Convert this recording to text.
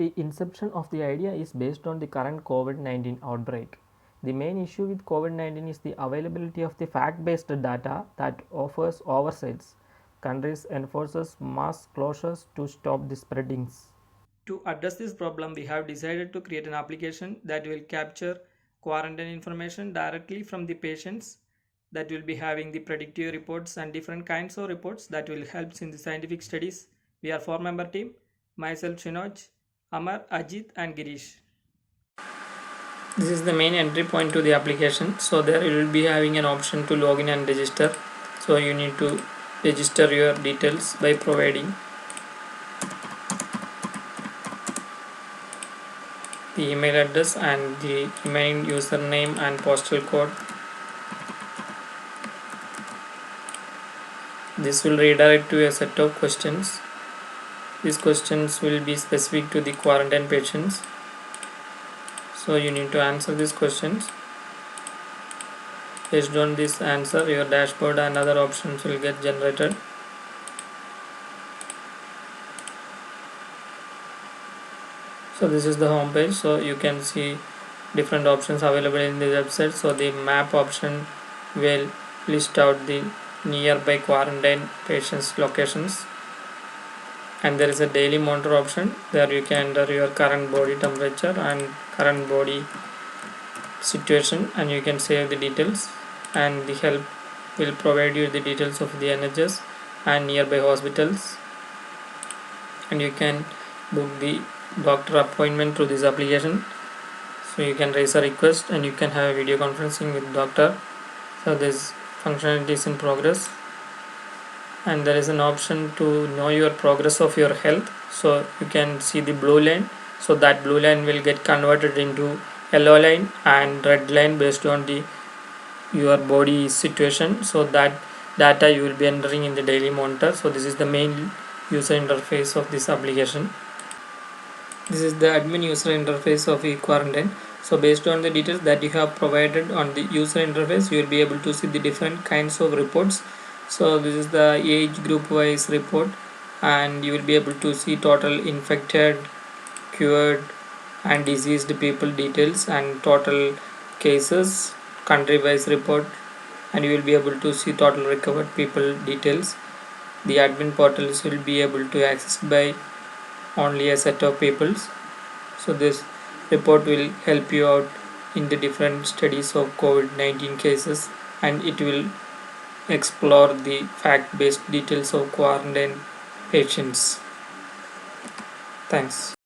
The inception of the idea is based on the current COVID-19 outbreak. The main issue with COVID-19 is the availability of the fact-based data that offers oversights. Countries enforces mass closures to stop the spreadings. To address this problem, we have decided to create an application that will capture quarantine information directly from the patients, that will be having the predictive reports and different kinds of reports that will help in the scientific studies. We are 4-member team, myself Shinoj, Amar, Ajit and Girish. This is the main entry point to the application. So there you will be having an option to log in and register. So you need to register your details by providing the email address and the email username and postal code. This will redirect to a set of questions. These questions will be specific to the quarantine patients. So you need to answer these questions. Based on this answer, your dashboard and other options will get generated. So this is the home page. So you can see different options available in the website. So the map option will list out the nearby quarantine patients locations, and there is a daily monitor option. There you can enter your current body temperature and current body situation, and you can save the details, and the help will provide you the details of the NHS and nearby hospitals, and you can book the doctor appointment through this application. So you can raise a request and you can have video conferencing with doctor. So this functionality is in progress, and there is an option to know your progress of your health. So you can see the blue line, so that blue line will get converted into yellow line and red line based on the your body situation. So that data you will be entering in the daily monitor. So this is the main user interface of this application. This is the admin user interface of eQuarantine. So based on the details that you have provided on the user interface, you will be able to see the different kinds of reports. So this is the age group wise report, and you will be able to see total infected, cured and diseased people details, and total cases, country wise report, and you will be able to see total recovered people details. The admin portals will be able to access by only a set of peoples. So this report will help you out in the different studies of COVID-19 cases, and it will explore the fact-based details of quarantine patients. Thanks.